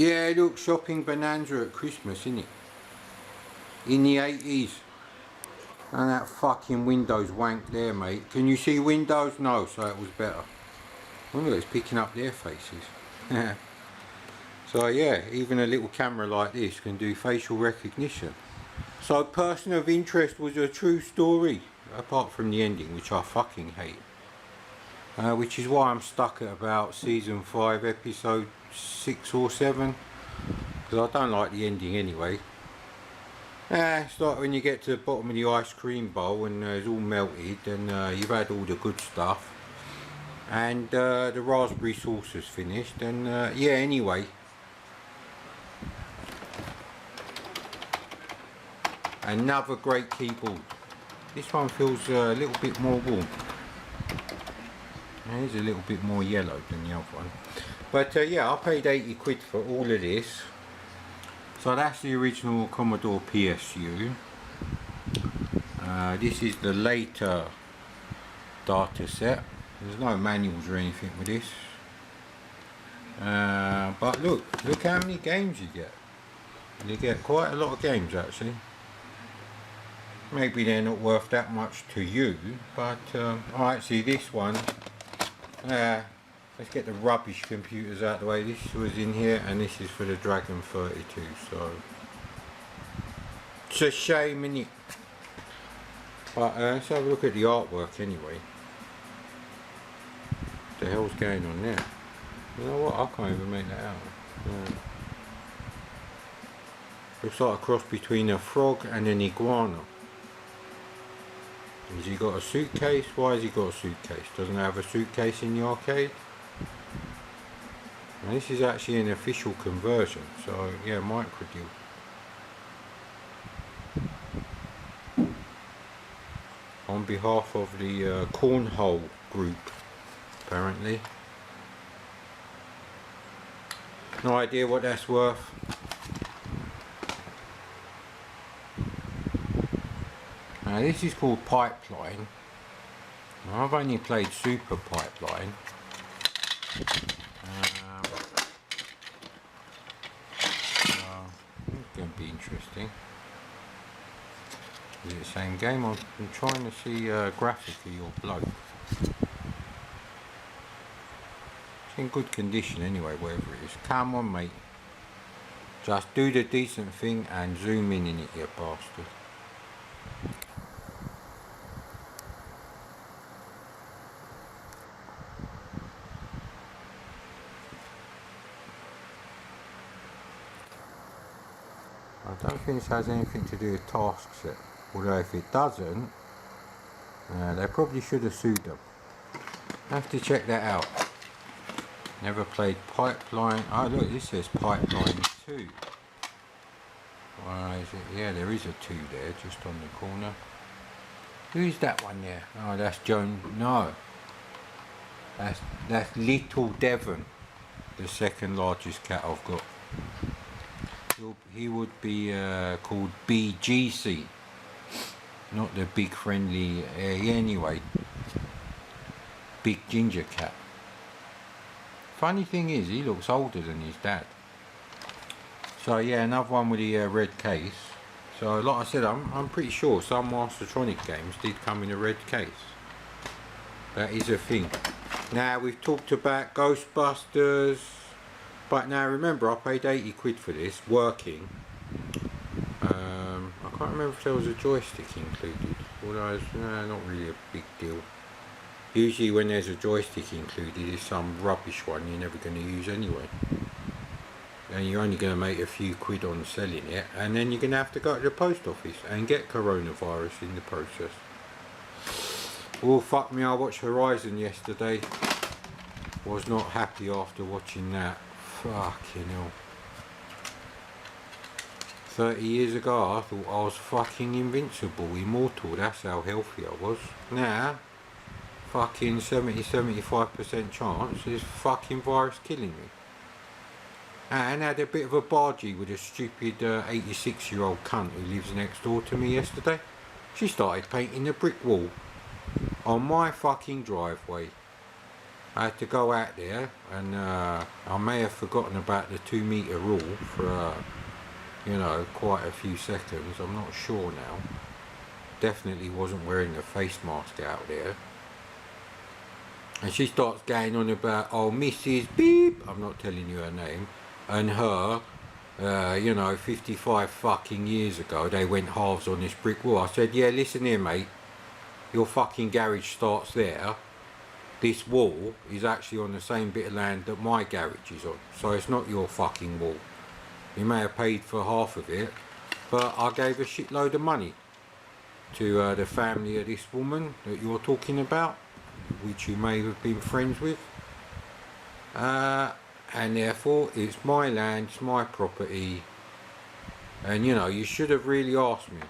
Yeah, look, shopping bonanza at Christmas, innit? In the 80s. And that fucking Windows wank there, mate. Can you see Windows? No, so it was better. Oh, look, it's picking up their faces. So yeah, even a little camera like this can do facial recognition. So Person of Interest was a true story, apart from the ending, which I fucking hate. Which is why I'm stuck at about season 5, episode 6 or 7. Because I don't like the ending anyway. It's like when you get to the bottom of the ice cream bowl and it's all melted and you've had all the good stuff. And the raspberry sauce is finished and yeah, anyway. Another great keyboard. This one feels a little bit more warm. It is a little bit more yellow than the other one. But yeah, I paid 80 quid for all of this. So that's the original Commodore PSU. This is the later data set. There's no manuals or anything with this. But look how many games you get. You get quite a lot of games actually. Maybe they're not worth that much to you, but alright, see this one. Let's get the rubbish computers out of the way. This was in here and this is for the Dragon 32, so it's a shame, innit? But let's have a look at the artwork anyway. What the hell's going on there? You know what, I can't even make that out. Looks like a cross between a frog and an iguana. Has he got a suitcase? Why has he got a suitcase? Doesn't have a suitcase in the arcade? Now this is actually an official conversion, so yeah, micro deal. On behalf of the Cornhole group, apparently. No idea what that's worth. Now this is called Pipeline. Now, I've only played Super Pipeline. It's going to be interesting. Is it the same game? I'm trying to see graphically or bloke. It's in good condition anyway, whatever it is. Come on, mate. Just do the decent thing and zoom in it, you bastard. I don't think this has anything to do with task set, although if it doesn't, they probably should have sued them. I have to check that out. Never played Pipeline. Oh look, this says Pipeline 2. Why is it? Yeah, there is a 2 there, just on the corner. Who's that one there? Oh, that's Joan. No, that's Little Devon, the second largest cat I've got. He would be called BGC, not the big friendly, anyway, big ginger cat. Funny thing is, he looks older than his dad. So yeah, another one with the red case. So like I said, I'm pretty sure some Mastertronic games did come in a red case. That is a thing. Now we've talked about Ghostbusters. But now remember, I paid 80 quid for this, working. I can't remember if there was a joystick included, although it's not really a big deal. Usually when there's a joystick included, it's some rubbish one you're never going to use anyway. And you're only going to make a few quid on selling it, and then you're going to have to go to the post office and get coronavirus in the process. Oh fuck me, I watched Horizon yesterday. Was not happy after watching that. Fucking hell. 30 years ago I thought I was fucking invincible, immortal, that's how healthy I was. Now, fucking 70-75% chance is fucking virus killing me. And had a bit of a bargee with a stupid 86-year-old cunt who lives next door to me yesterday. She started painting the brick wall on my fucking driveway. I had to go out there, and I may have forgotten about the 2 metre rule for you know, quite a few seconds. I'm not sure now. Definitely wasn't wearing a face mask out there. And she starts going on about, oh, Mrs. Beep, I'm not telling you her name, and her, you know, 55 fucking years ago, they went halves on this brick wall. I said, yeah, listen here, mate, your fucking garage starts there. This wall is actually on the same bit of land that my garage is on, so it's not your fucking wall. You may have paid for half of it, but I gave a shitload of money to the family of this woman that you're talking about, which you may have been friends with, and therefore it's my land, it's my property, and you know, you should have really asked me.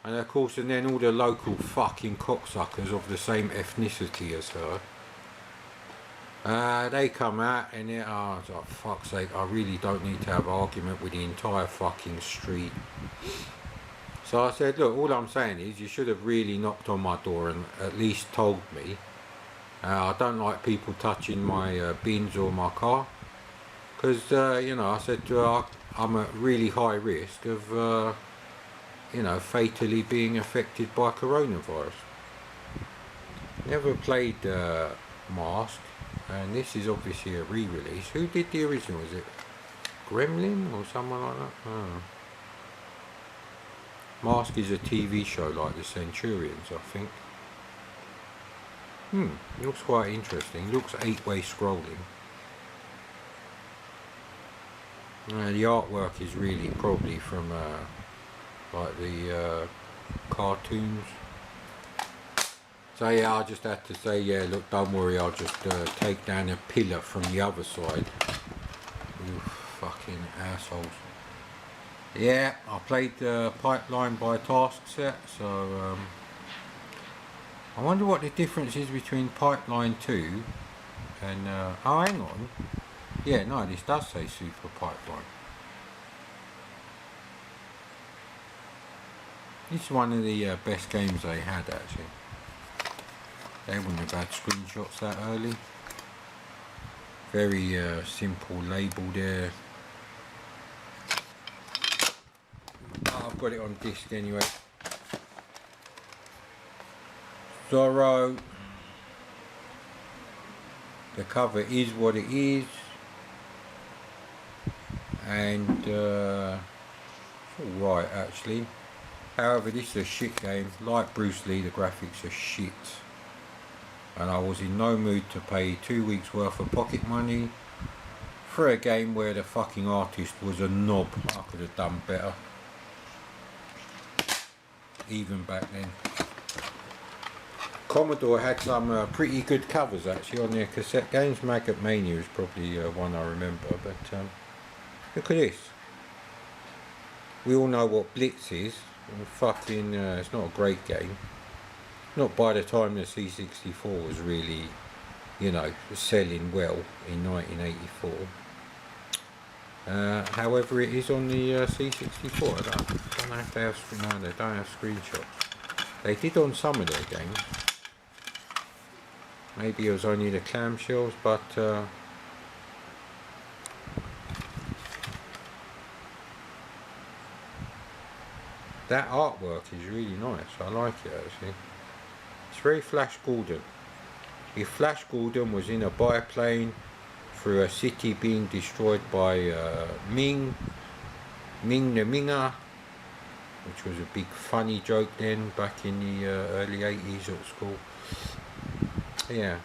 And of course, and then all the local fucking cocksuckers of the same ethnicity as her, they come out and they're, oh, for fuck's sake, I really don't need to have an argument with the entire fucking street. So I said, look, all I'm saying is you should have really knocked on my door and at least told me. I don't like people touching my bins or my car, because, you know, I said to her, I'm at really high risk of, you know, fatally being affected by coronavirus. Never played Mask, and this is obviously a re-release. Who did the original? Was it Gremlin or someone like that? I don't know. Mask is a TV show like the Centurions, I think. Looks quite interesting. Looks 8-way scrolling. The artwork is really probably from like the cartoons. So yeah, I just had to say, yeah, look, don't worry, I'll just take down a pillar from the other side. You fucking assholes. Yeah, I played Pipeline by Task Set, so I wonder what the difference is between Pipeline 2 and oh, hang on. Yeah, no, this does say Super Pipeline. This is one of the best games they had, actually. They wouldn't have had screenshots that early. Very simple label there. Oh, I've got it on disc anyway. Zorro. The cover is what it is. And it's alright, actually. However, this is a shit game. Like Bruce Lee, the graphics are shit. And I was in no mood to pay 2 weeks worth of pocket money for a game where the fucking artist was a knob. I could have done better. Even back then. Commodore had some pretty good covers actually on their cassette games. Maggot Mania is probably one I remember, but look at this. We all know what Blitz is. Fucking, it's not a great game. Not by the time the C64 was really, you know, selling well in 1984. However, it is on the C64. I don't know if they have, no, they don't have screenshots. They did on some of their games. Maybe it was only the clamshells, but that artwork is really nice. I like it actually. It's very Flash Gordon. If Flash Gordon was in a biplane through a city being destroyed by Ming the Minger, which was a big funny joke then back in the early 80s at school. Yeah.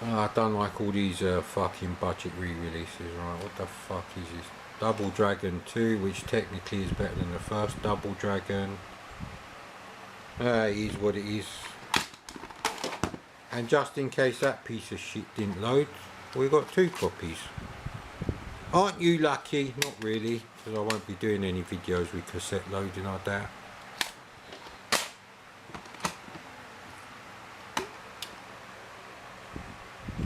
Oh, I don't like all these fucking budget re-releases, right? What the fuck is this? Double Dragon 2, which technically is better than the first Double Dragon. It is what it is. And just in case that piece of shit didn't load, we got 2 copies. Aren't you lucky? Not really, because I won't be doing any videos with cassette loading, I doubt.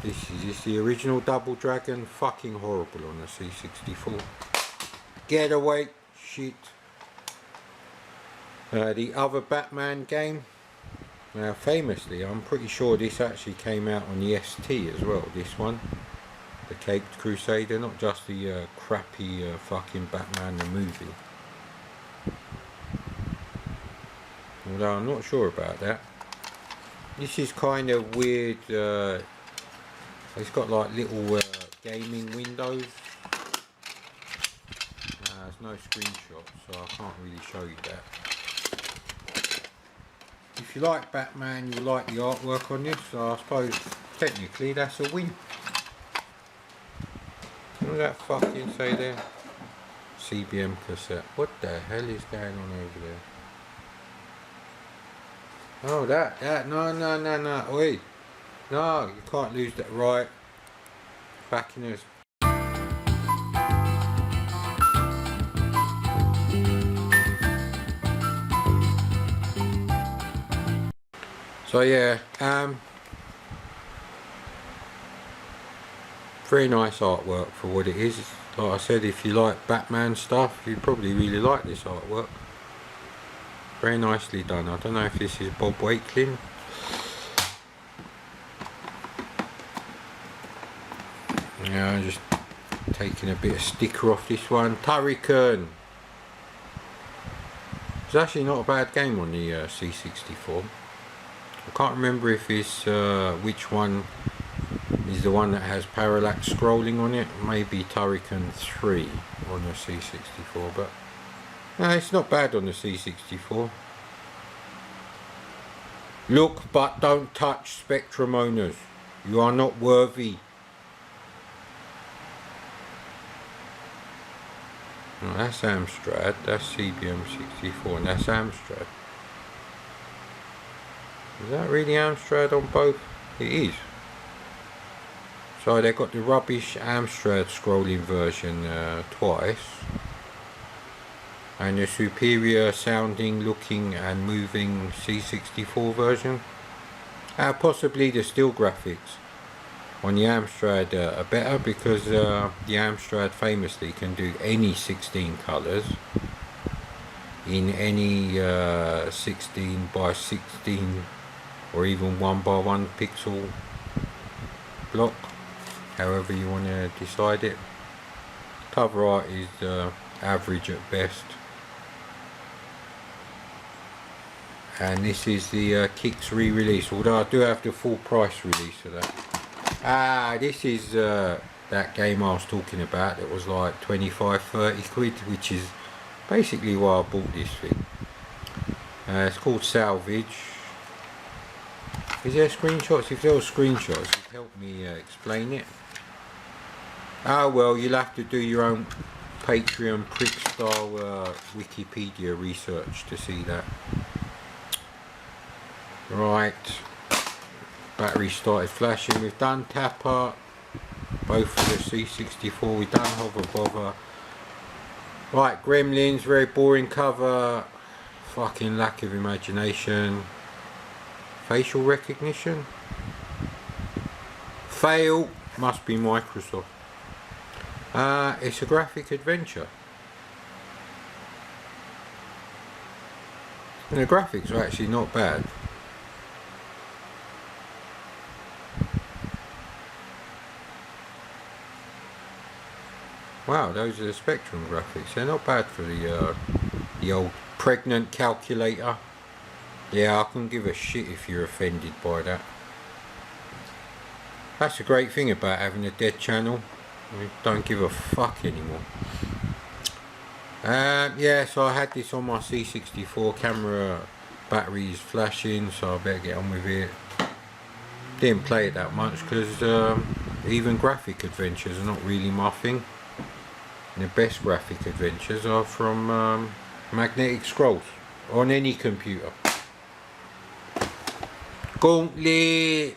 This is the original Double Dragon. Fucking horrible on the C64. Get away, shit. The other Batman game, Now famously, I'm pretty sure this actually came out on the ST as well, this one. The Caped Crusader, not just the crappy fucking Batman the movie. Although I'm not sure about that. This is kind of weird. It's got like little gaming windows. There's no screenshot, so I can't really show you that. If you like Batman, you like the artwork on this, so I suppose technically that's a win. What does that fucking say there? CBM cassette. What the hell is going on over there? Oh, that, no, wait. No, you can't lose that, right. Back in this. So yeah, very nice artwork for what it is. Like I said, if you like Batman stuff, you'd probably really like this artwork. Very nicely done. I don't know if this is Bob Wakelin. Yeah, I'm just taking a bit of sticker off this one. Turrican. It's actually not a bad game on the C64. I can't remember if it's which one is the one that has parallax scrolling on it. Maybe Turrican 3 on the C64, but no, it's not bad on the C64. Look but don't touch, Spectrum owners. You are not worthy. No, that's Amstrad, that's CBM64, and that's Amstrad. Is that really Amstrad on both? It is. So they got the rubbish Amstrad scrolling version twice, and the superior sounding, looking and moving C64 version. Possibly the still graphics on the Amstrad are better, because the Amstrad famously can do any 16 colours in any 16 by 16 or even 1 by 1 pixel block, however you want to decide it. Cover art is average at best, and this is the Kicks re-release, although I do have the full price release of that. This is that game I was talking about that was like 25-30 quid, which is basically why I bought this thing. It's called Salvage. Is there screenshots? If there were screenshots, it'd help me explain it. Oh well, you'll have to do your own Patreon prick style Wikipedia research to see that. Right, battery started flashing. We've done Tapper, both for the C64. We've done Hover Bother. Right, Gremlins, very boring cover. Fucking lack of imagination. Facial recognition. Fail. Must be Microsoft. It's a graphic adventure. And the graphics are actually not bad. Wow, those are the Spectrum graphics. They're not bad for the old pregnant calculator. Yeah, I couldn't give a shit if you're offended by that. That's the great thing about having a dead channel. We don't give a fuck anymore. Yeah, so I had this on my C64. Camera battery is flashing, so I better get on with it. Didn't play it that much because even graphic adventures are not really my thing. And the best graphic adventures are from magnetic scrolls on any computer. Gauntlet,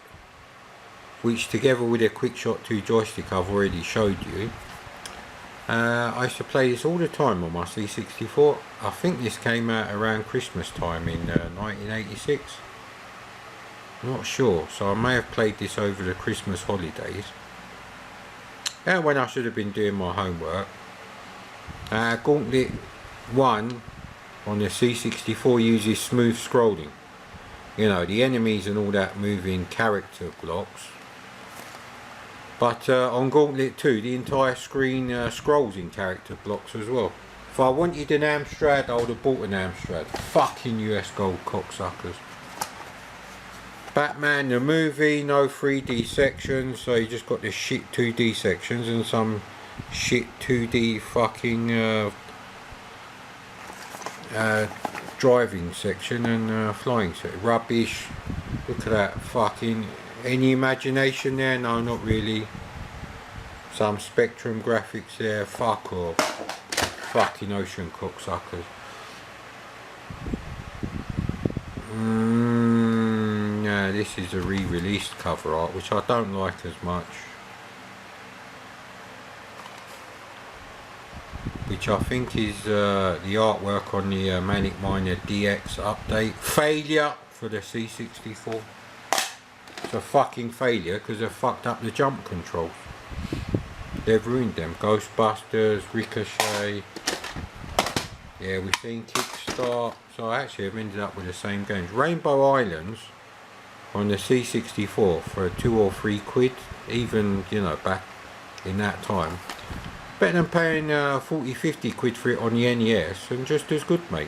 which together with a QuickShot 2 joystick I've already showed you. I used to play this all the time on my C64. I think this came out around Christmas time in 1986. Not sure, so I may have played this over the Christmas holidays. And when I should have been doing my homework. Gauntlet 1 on the C64 uses smooth scrolling. you know, the enemies and all that moving character blocks. But on Gauntlet 2 the entire screen scrolls in character blocks as well. If I wanted an Amstrad I would have bought an Amstrad. Fucking US gold cocksuckers. Batman the movie, no 3D sections, so you just got the shit 2D sections and some shit 2D fucking driving section and flying section. Rubbish. Look at that fucking... Any imagination there? No, not really. Some Spectrum graphics there. Fuck off. Fucking ocean cocksuckers. Yeah, this is a re-released cover art, which I don't like as much. Which I think is the artwork on the Manic Miner DX update. Failure for the C64. It's a fucking failure because they've fucked up the jump controls. They've ruined them. Ghostbusters, Ricochet. Yeah, we've seen Kickstart. So actually I've ended up with the same games. Rainbow Islands on the C64 for 2 or 3 quid. Even, you know, back in that time. Better than paying 40-50 quid for it on the NES, and just as good, mate.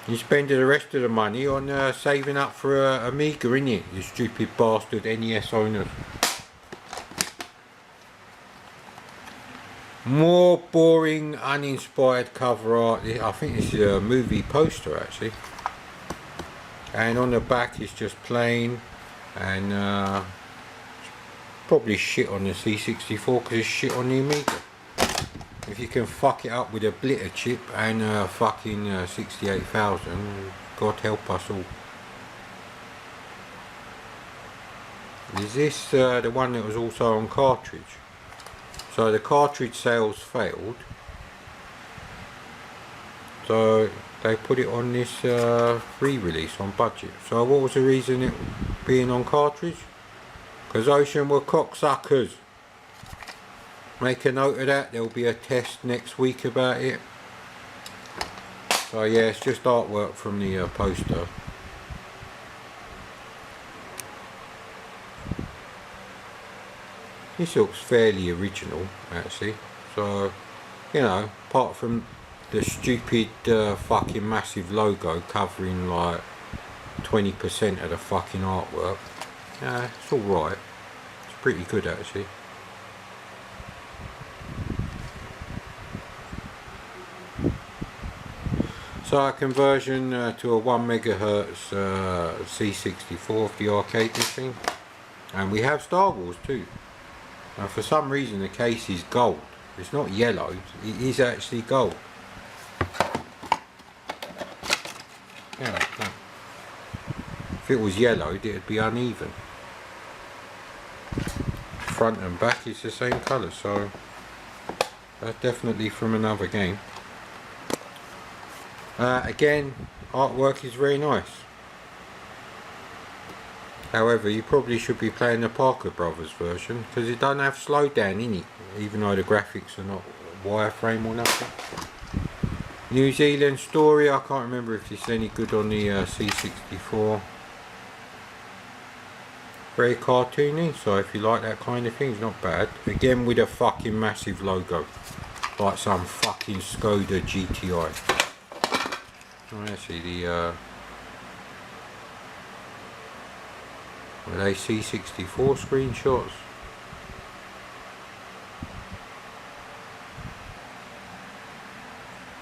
You spend the rest of the money on saving up for Amiga, innit, you stupid bastard NES owners. More boring, uninspired cover art. I think this is a movie poster actually. And on the back is just plain, and probably shit on the C64 because it's shit on the Amiga. If you can fuck it up with a blitter chip and fucking 68,000, God help us all. Is this the one that was also on cartridge? So the cartridge sales failed, so they put it on this re-release on budget. So what was the reason it being on cartridge? Because Ocean were cocksuckers. Make a note of that. There'll be a test next week about it. So yeah, it's just artwork from the poster. This looks fairly original actually. So, you know, apart from the stupid fucking massive logo covering like 20% of the fucking artwork. Yeah, it's alright. It's pretty good actually. So a conversion to a 1 megahertz C64 of the arcade machine. And we have Star Wars too. Now for some reason the case is gold. It's not yellow, it is actually gold. Yeah, no. If it was yellowed it'd be uneven. Front and back is the same colour, so that's definitely from another game. Again, artwork is very nice. However, you probably should be playing the Parker Brothers version because it doesn't have slowdown in it, even though the graphics are not wireframe or nothing. New Zealand story, I can't remember if it's any good on the C64. Very cartoony, so if you like that kind of thing, it's not bad. Again with a fucking massive logo, like some fucking Skoda GTI. Oh, actually the were they C64 screenshots?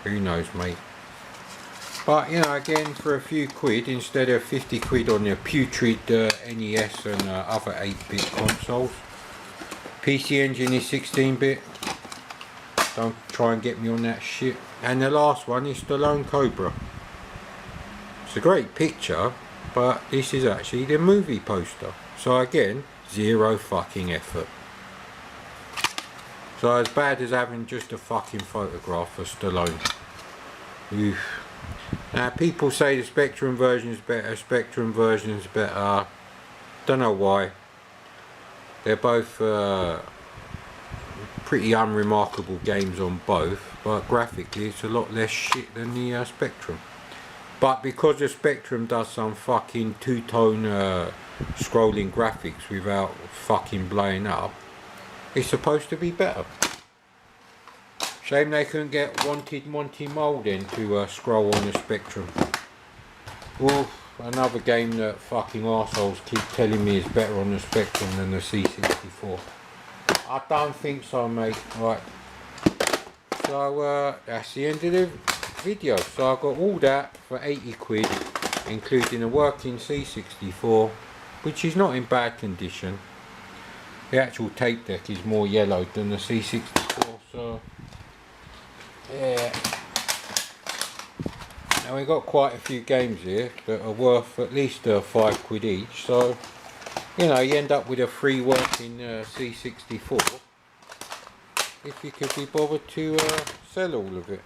Who knows, mate. But you know, again, for a few quid instead of 50 quid on the putrid NES and other 8-bit consoles. PC Engine is 16-bit. Don't try and get me on that shit. And the last one is Stallone Cobra. It's a great picture, but this is actually the movie poster. So again, zero fucking effort. So as bad as having just a fucking photograph of Stallone. Oof. Now people say the Spectrum version is better, Spectrum version is better. Don't know why. They're both pretty unremarkable games on both, but graphically it's a lot less shit than the Spectrum. But because the Spectrum does some fucking two-tone scrolling graphics without fucking blowing up, it's supposed to be better. Shame they couldn't get Wanted Monty Mole then to scroll on the Spectrum. Well, another game that fucking arseholes keep telling me is better on the Spectrum than the C64. I don't think so, mate. Right. So that's the end of the video. So I got all that for 80 quid, including a working C64, which is not in bad condition. The actual tape deck is more yellowed than the C64, so yeah. Now we've got quite a few games here that are worth at least 5 quid each, so you know, you end up with a free working C64 if you could be bothered to sell all of it.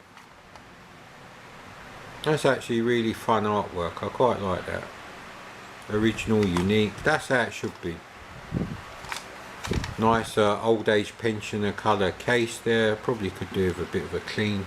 That's actually really fun artwork, I quite like that. Original, unique, that's how it should be. Nice old age pensioner colour case there, probably could do with a bit of a clean.